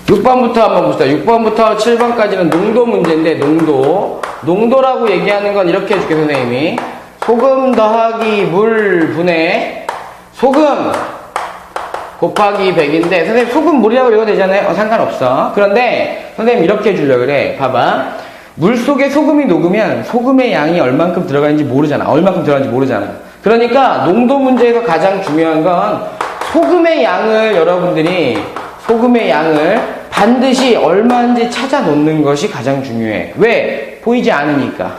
6번부터 한번 봅시다. 6번부터 7번까지는 농도 문제인데, 농도라고 얘기하는 건 이렇게 해줄게, 선생님이. 소금 더하기 물 분의 소금 곱하기 100인데, 선생님 소금 물이라고 읽어도 되잖아요? 상관없어. 그런데 선생님 이렇게 해주려고 그래. 봐봐. 물 속에 소금이 녹으면 소금의 양이 얼만큼 들어가는지 모르잖아. 얼만큼 들어가는지 모르잖아. 그러니까 농도 문제에서 가장 중요한 건 소금의 양을 소금의 양을 반드시 얼마인지 찾아 놓는 것이 가장 중요해. 왜? 보이지 않으니까.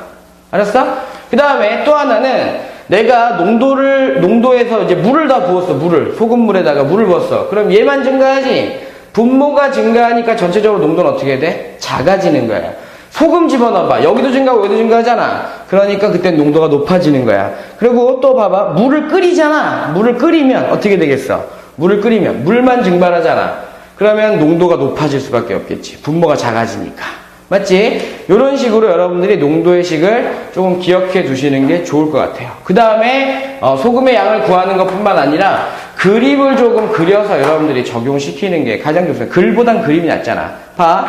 알았어? 그 다음에 또 하나는 내가 농도에서 이제 물을 다 부었어. 소금물에다가 물을 부었어. 그럼 얘만 증가하지? 분모가 증가하니까 전체적으로 농도는 어떻게 돼? 작아지는 거야. 소금 집어넣어봐. 여기도 증가하고 여기도 증가하잖아. 그러니까 그땐 농도가 높아지는 거야. 그리고 또 봐봐. 물을 끓이잖아. 물을 끓이면 어떻게 되겠어? 물을 끓이면 물만 증발하잖아. 그러면 농도가 높아질 수밖에 없겠지. 분모가 작아지니까. 맞지? 이런 식으로 여러분들이 농도의 식을 조금 기억해 두시는 게 좋을 것 같아요. 그 다음에 소금의 양을 구하는 것뿐만 아니라 그림을 조금 그려서 여러분들이 적용시키는 게 가장 좋습니다. 글보단 그림이 낫잖아. 봐.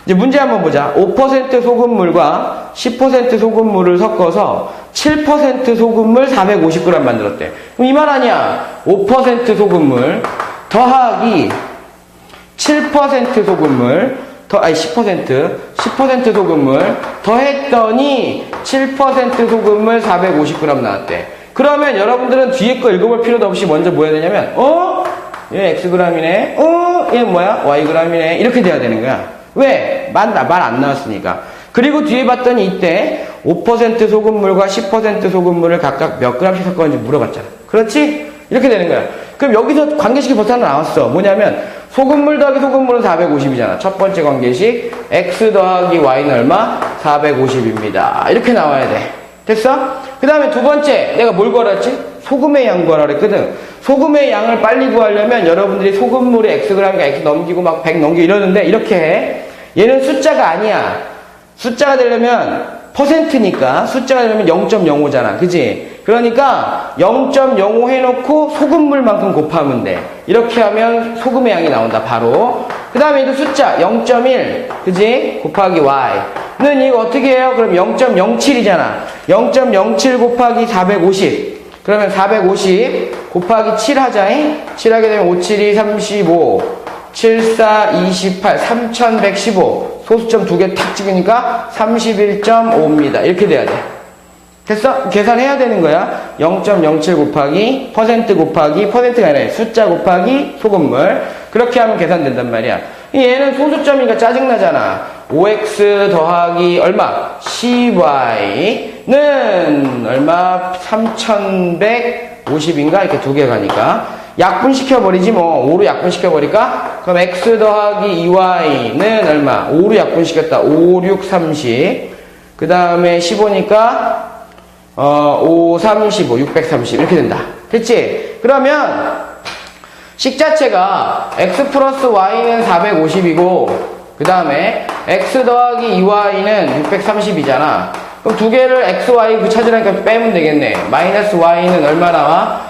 이제 문제 한번 보자. 5% 소금물과 10% 소금물을 섞어서 7% 소금물 450g 만들었대. 그럼 이 말 아니야. 5% 소금물 더하기 7% 소금물 10% 소금물 더했더니 7% 소금물 450g 나왔대. 그러면 여러분들은 뒤에 거 읽어볼 필요도 없이 먼저 뭐 해야 되냐면 얘 Xg이네. 얘 뭐야? Yg이네. 이렇게 돼야 되는 거야. 왜? 말 안 나왔으니까. 그리고 뒤에 봤더니 이때 5% 소금물과 10% 소금물을 각각 몇 g씩 섞었는지 물어봤잖아. 그렇지? 이렇게 되는 거야. 그럼 여기서 관계식이 벌써 하나 나왔어. 뭐냐면 소금물 더하기 소금물은 450이잖아. 첫 번째 관계식 X 더하기 Y는 얼마? 450입니다. 이렇게 나와야 돼. 됐어? 그 다음에 두 번째 내가 뭘 구하랬지? 소금의 양 구하라 그랬거든. 소금의 양을 빨리 구하려면 여러분들이 소금물이 Xg이니까 X 넘기고 막 100 넘기고 이러는데 이렇게 해. 얘는 숫자가 아니야. 숫자가 되려면 퍼센트니까 숫자가 되려면 0.05잖아. 그지? 그러니까 0.05 해놓고 소금물만큼 곱하면 돼. 이렇게 하면 소금의 양이 나온다. 바로. 그 다음에 이 숫자 0.1 그지? 곱하기 Y는 이거 어떻게 해요? 그럼 0.07이잖아. 0.07 곱하기 450 그러면 450 곱하기 7 하자잉? 7 하게 되면 5, 7, 2, 35 7, 4, 28 3115 소수점 두 개 탁 찍으니까 31.5입니다. 이렇게 돼야 돼. 됐어? 계산해야 되는 거야. 0.07 곱하기 퍼센트가 아니라 숫자 곱하기 소금물. 그렇게 하면 계산된단 말이야. 얘는 소수점이니까 짜증나잖아. 5x 더하기 얼마? cy는 얼마? 3150인가? 이렇게 두 개 가니까. 약분시켜버리지 뭐. 5로 약분시켜버릴까? 그럼 x 더하기 2y는 얼마? 5로 약분시켰다. 5, 6, 30. 그 다음에 15니까 5, 35, 630 이렇게 된다. 됐지? 그러면 식 자체가 x 플러스 y는 450이고 그 다음에 x 더하기 2y는 630이잖아. 그럼 두 개를 x, y 찾으라니까 빼면 되겠네. 마이너스 y는 얼마 나와?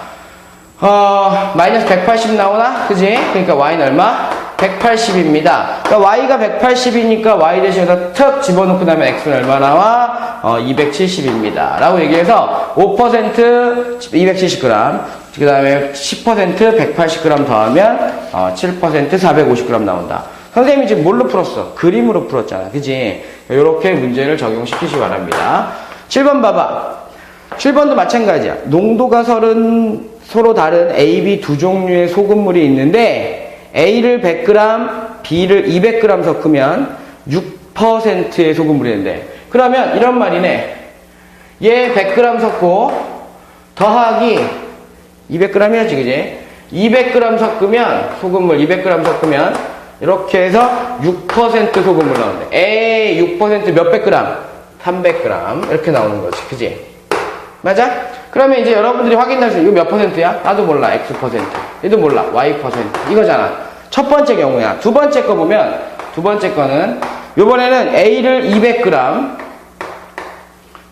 마이너스 180 나오나? 그지? 그러니까 y는 얼마? 180입니다. 그러니까 y가 180이니까 y 대신에서 턱 집어넣고 나면 x는 얼마 나와? 270입니다. 라고 얘기해서 5% 270g, 그 다음에 10% 180g 더하면 7% 450g 나온다. 선생님이 지금 뭘로 풀었어? 그림으로 풀었잖아. 그지? 이렇게 문제를 적용시키시 바랍니다. 7번 봐봐. 7번도 마찬가지야. 농도가 서로 다른 A, B 두 종류의 소금물이 있는데 A를 100g, B를 200g 섞으면 6%의 소금물이 된대. 그러면 이런 말이네. 얘 100g 섞고 더하기 200g 해야지, 그지? 200g 섞으면 소금물 200g 섞으면 이렇게 해서 6% 소금물 나오는데 에이 6% 몇백 그램? 300g 이렇게 나오는 거지, 그지? 맞아? 그러면 이제 여러분들이 확인할 수 이거 몇 %야? 나도 몰라. X%. 얘도 몰라. Y% 이거잖아. 첫 번째 경우야. 두 번째 거 보면 두 번째 거는 요번에는 A를 200g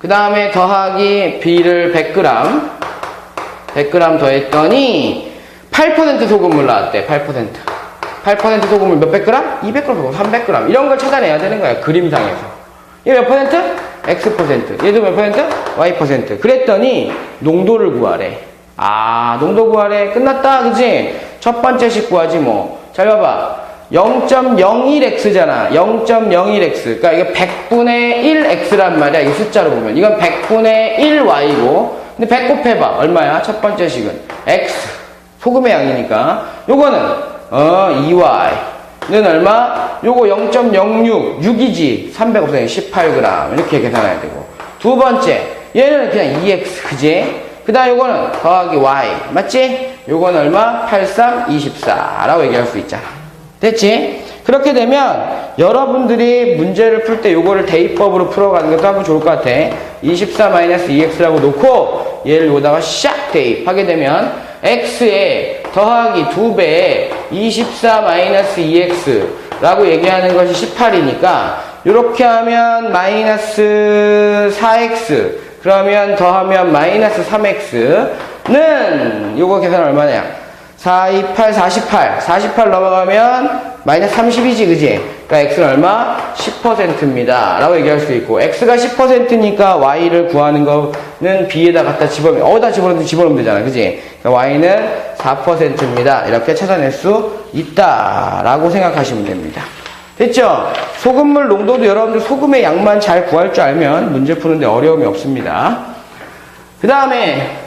그 다음에 더하기 B를 100g 100g 더했더니 8% 소금물 나왔대. 8% 8% 소금을 몇백 그램? 200g 소금, 300g. 이런 걸 찾아내야 되는 거야, 그림상에서. 얘 몇 퍼센트? X%. 얘도 몇 퍼센트? Y%. 그랬더니, 농도를 구하래. 아, 농도 구하래. 끝났다, 그지? 첫 번째 식 구하지, 뭐. 잘 봐봐. 0.01x잖아. 0.01x. 그러니까 이게 100분의 1x란 말이야. 이 숫자로 보면. 이건 100분의 1y고. 근데 100 곱해봐. 얼마야? 첫 번째 식은. x. 소금의 양이니까. 요거는, 2y는 얼마? 요거 0.06. 6이지. 300 곱하기 18g. 이렇게 계산해야 되고. 두 번째. 얘는 그냥 2x. 그지? 그 다음 요거는 더하기 y. 맞지? 요거는 얼마? 83, 24. 라고 얘기할 수 있잖아. 됐지? 그렇게 되면 여러분들이 문제를 풀 때 요거를 대입법으로 풀어가는 것도 한번 좋을 것 같아. 24-2x라고 놓고 얘를 여기다가 샥 대입하게 되면 x에 더하기 2배에 24-2x 라고 얘기하는 것이 18이니까 요렇게 하면 마이너스 4x 그러면 더하면 마이너스 3x는 요거 계산 얼마냐? 4, 2, 8, 48. 48 넘어가면 마이너스 30이지, 그지? 그러니까 x는 얼마? 10%입니다. 라고 얘기할 수 있고, x가 10%니까 y를 구하는 거는 b에다 갖다 집어넣으면, 어디다 집어넣으면 되잖아, 그지? 그러니까 y는 4%입니다. 이렇게 찾아낼 수 있다. 라고 생각하시면 됩니다. 됐죠? 소금물 농도도 여러분들 소금의 양만 잘 구할 줄 알면 문제 푸는데 어려움이 없습니다. 그 다음에,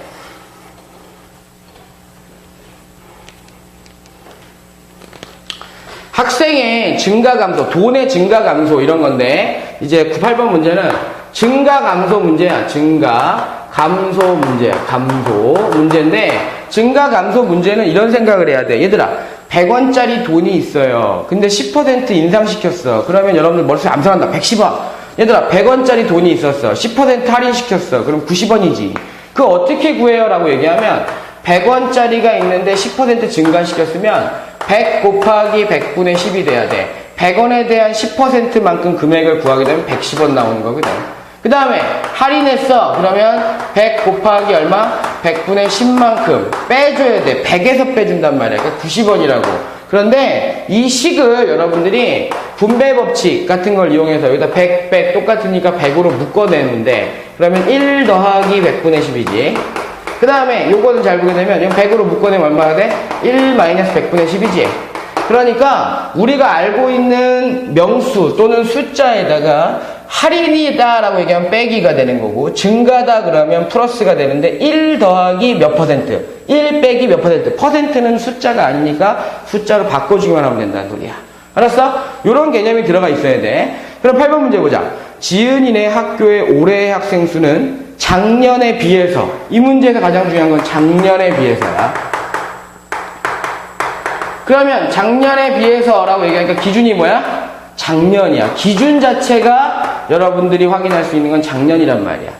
학생의 증가 감소, 돈의 증가 감소 이런 건데 이제 98번 문제는 증가 감소 문제야. 증가 감소 문제야. 감소 문제인데 증가 감소 문제는 이런 생각을 해야 돼. 얘들아 100원짜리 돈이 있어요. 근데 10% 인상시켰어. 그러면 여러분들 머릿속에 암산한다. 110원. 얘들아 100원짜리 돈이 있었어. 10% 할인시켰어. 그럼 90원이지. 그거 어떻게 구해요? 라고 얘기하면 100원짜리가 있는데 10% 증가시켰으면 100 곱하기 100분의 10이 돼야 돼. 100원에 대한 10%만큼 금액을 구하게 되면 110원 나오는 거거든. 그 다음에 할인했어. 그러면 100 곱하기 얼마? 100분의 10만큼 빼줘야 돼. 100에서 빼준단 말이야. 그러니까 90원이라고. 그런데 이 식을 여러분들이 분배 법칙 같은 걸 이용해서 여기다 100, 100 똑같으니까 100으로 묶어내는데 그러면 1 더하기 100분의 10이지. 그 다음에 요거는 잘 보게 되면 이건 100으로 묶어내면 얼마나 돼? 1 마이너스 100분의 10이지. 그러니까 우리가 알고 있는 명수 또는 숫자에다가 할인이다 라고 얘기하면 빼기가 되는 거고 증가다 그러면 플러스가 되는데 1 더하기 몇 퍼센트 1 빼기 몇 퍼센트 퍼센트는 숫자가 아니니까 숫자로 바꿔주기만 하면 된다는 소리야. 알았어? 요런 개념이 들어가 있어야 돼. 그럼 8번 문제 보자. 지은이네 학교의 올해의 학생 수는 작년에 비해서 이 문제에서 가장 중요한 건 작년에 비해서야. 그러면 작년에 비해서라고 얘기하니까 기준이 뭐야? 작년이야. 기준 자체가 여러분들이 확인할 수 있는 건 작년이란 말이야.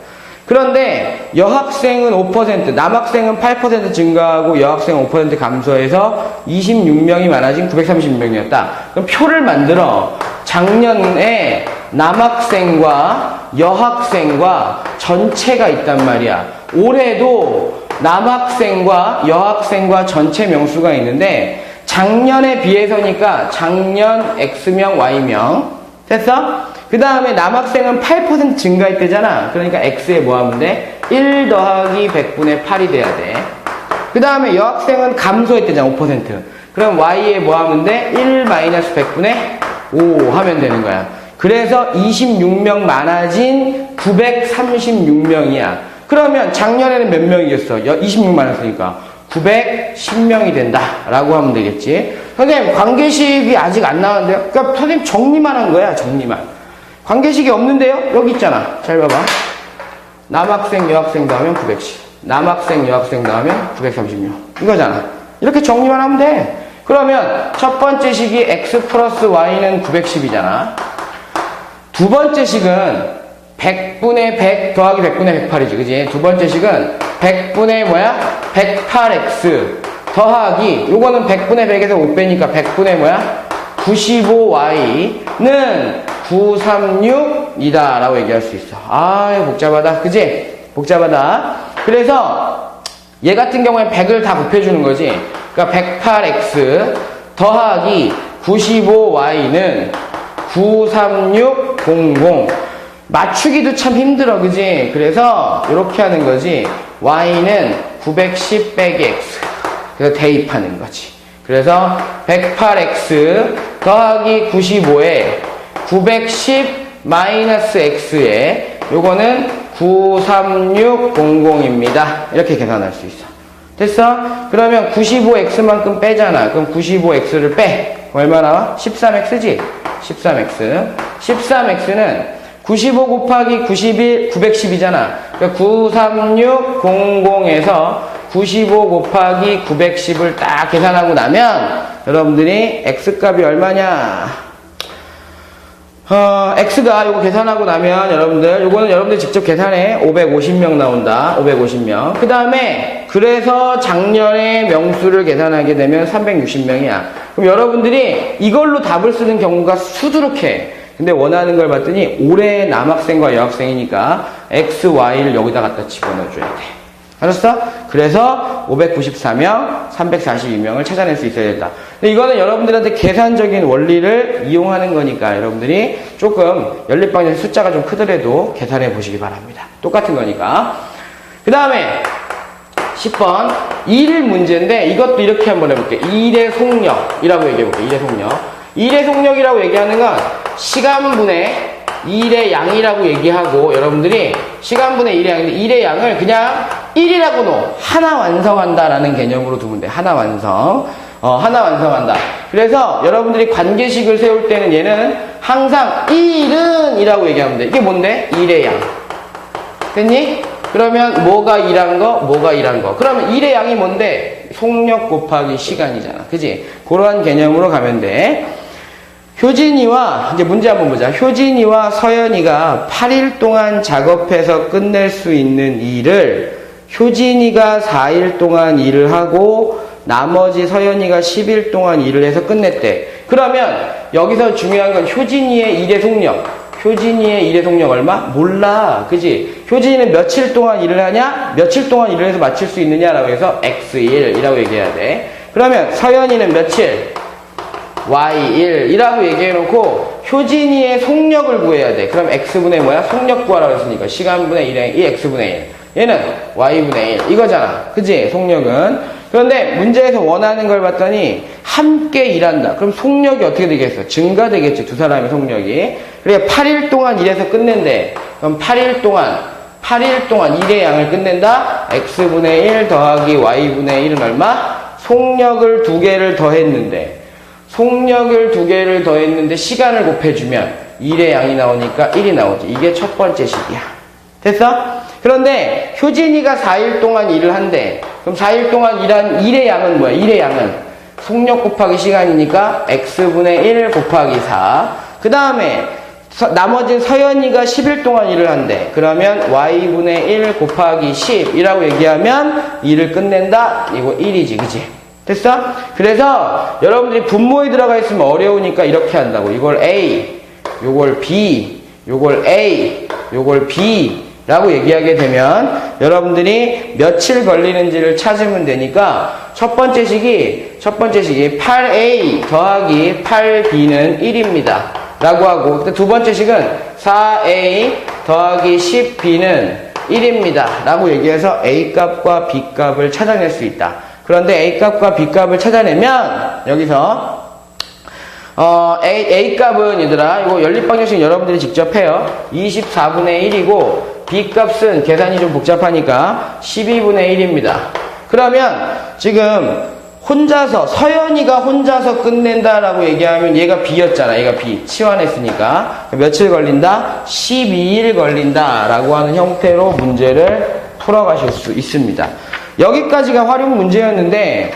그런데 여학생은 5%, 남학생은 8% 증가하고 여학생은 5% 감소해서 26명이 많아진 936명이었다. 그럼 표를 만들어. 작년에 남학생과 여학생과 전체가 있단 말이야. 올해도 남학생과 여학생과 전체 명수가 있는데 작년에 비해서니까 작년 X명, Y명. 됐어? 그 다음에 남학생은 8% 증가했대잖아. 그러니까 X에 뭐 하면 돼? 1 더하기 100분의 8이 돼야 돼. 그 다음에 여학생은 감소했대잖아. 5%. 그럼 Y에 뭐 하면 돼? 1 마이너스 100분의 5 하면 되는 거야. 그래서 26명 많아진 936명이야. 그러면 작년에는 몇 명이겠어? 26 많았으니까 910명이 된다 라고 하면 되겠지. 선생님 관계식이 아직 안 나왔는데요? 그러니까 선생님 정리만 한 거야. 정리만. 관계식이 없는데요? 여기 있잖아. 잘 봐봐. 남학생 여학생 더하면 910 남학생 여학생 더하면 936 이거잖아. 이렇게 정리만 하면 돼. 그러면 첫 번째 식이 x 플러스 y는 910이잖아. 두 번째 식은 100분의 100 더하기 100분의 108이지, 그지? 두 번째 식은 100분의 뭐야? 108x 더하기, 요거는 100분의 100에서 5빼니까 100분의 뭐야? 95y는 936이다 라고 얘기할 수 있어. 아, 복잡하다, 그지? 복잡하다. 그래서 얘 같은 경우에 100을 다 곱해주는 거지. 그러니까 108x 더하기 95y는 93600. 맞추기도 참 힘들어, 그지? 그래서 이렇게 하는 거지. y는 910 빼기 x. 그래서 대입하는 거지. 그래서 108x 더하기 95에 910 마이너스 x에 요거는 93600입니다. 이렇게 계산할 수 있어. 됐어? 그러면 95x만큼 빼잖아. 그럼 95x를 빼. 얼마 나와? 13x지? 13x. 13x는 95 곱하기 91, 910이잖아. 그러니까 93600에서 95 곱하기 910을 딱 계산하고 나면 여러분들이 x값이 얼마냐? x가 요거 계산하고 나면 요거는 여러분들 직접 계산해. 550명 나온다. 550명. 그 다음에 그래서 작년에 명수를 계산하게 되면 360명이야. 그럼 여러분들이 이걸로 답을 쓰는 경우가 수두룩해. 근데 원하는 걸 봤더니 올해 남학생과 여학생이니까 x, y를 여기다 갖다 집어넣어줘야 돼. 알았어? 그래서 594명, 342명을 찾아낼 수 있어야 된다. 근데 이거는 여러분들한테 계산적인 원리를 이용하는 거니까 여러분들이 조금 연립방정식 숫자가 좀 크더라도 계산해 보시기 바랍니다. 똑같은 거니까. 그 다음에 10번 1 문제인데 이것도 이렇게 한번 해볼게. 1의 속력이라고 얘기해볼게. 1의 속력. 1의 속력이라고 얘기하는 건 시간분의 1의 양이라고 얘기하고 여러분들이 시간분의 1의 양인데 1의 양을 그냥 1이라고 놓어. 하나 완성한다라는 개념으로 두면 돼. 하나 완성. 하나 완성한다. 그래서 여러분들이 관계식을 세울 때는 얘는 항상 1은 이라고 얘기하면 돼. 이게 뭔데? 1의 양. 됐니? 그러면 뭐가 1한 거? 뭐가 1한 거? 그러면 1의 양이 뭔데? 속력 곱하기 시간이잖아. 그지? 그러한 개념으로 가면 돼. 효진이와 이제 문제 한번 보자. 효진이와 서연이가 8일 동안 작업해서 끝낼 수 있는 일을 효진이가 4일 동안 일을 하고 나머지 서연이가 10일 동안 일을 해서 끝냈대. 그러면 여기서 중요한 건 효진이의 일의 속력. 효진이의 일의 속력 얼마? 몰라. 그지? 효진이는 며칠 동안 일을 하냐? 며칠 동안 일을 해서 마칠 수 있느냐라고 해서 x1이라고 얘기해야 돼. 그러면 서연이는 며칠? y1이라고 얘기해놓고 효진이의 속력을 구해야 돼. 그럼 x분의 뭐야? 속력 구하라고 했으니까 시간분의 1에 2x분의 1. 얘는 y분의 1 이거잖아. 그치? 속력은. 그런데 문제에서 원하는 걸 봤더니 함께 일한다. 그럼 속력이 어떻게 되겠어? 증가되겠지. 두 사람의 속력이. 그러니까 8일 동안 일해서 끝낸대. 그럼 8일 동안 1의 양을 끝낸다. x분의 1 더하기 y분의 1은 얼마? 속력을 2개를 더했는데 속력을 2개를 더했는데 시간을 곱해주면 1의 양이 나오니까 1이 나오지. 이게 첫 번째 식이야. 됐어? 그런데 효진이가 4일 동안 일을 한대. 그럼 4일 동안 일한 1의 양은 뭐야? 1의 양은 속력 곱하기 시간이니까 x분의 1 곱하기 4. 그 다음에 나머지 서연이가 10일 동안 일을 한대. 그러면 y분의 1 곱하기 10이라고 얘기하면 일을 끝낸다. 이거 1이지. 그치? 됐어? 그래서 여러분들이 분모에 들어가 있으면 어려우니까 이렇게 한다고. 이걸 A, 요걸 B, 요걸 A, 요걸 B 라고 얘기하게 되면 여러분들이 며칠 걸리는지를 찾으면 되니까 첫 번째 식이 8A 더하기 8B는 1입니다. 라고 하고 두 번째 식은 4A 더하기 10B는 1입니다. 라고 얘기해서 A값과 B값을 찾아낼 수 있다. 그런데 A값과 B값을 찾아내면 여기서 A값은 얘들아 이거 연립방정식 여러분들이 직접 해요. 24분의 1이고 B값은 계산이 좀 복잡하니까 12분의 1입니다. 그러면 지금 혼자서 서연이가 혼자서 끝낸다라고 얘기하면 얘가 B였잖아. 얘가 B. 치환했으니까 며칠 걸린다? 12일 걸린다 라고 하는 형태로 문제를 풀어가실 수 있습니다. 여기까지가 활용 문제였는데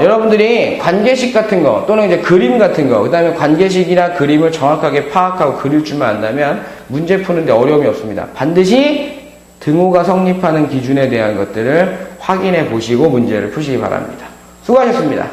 여러분들이 관계식 같은 거 또는 이제 그림 같은 거, 그 다음에 관계식이나 그림을 정확하게 파악하고 그릴 줄만 안다면 문제 푸는데 어려움이 없습니다. 반드시 등호가 성립하는 기준에 대한 것들을 확인해 보시고 문제를 푸시기 바랍니다. 수고하셨습니다.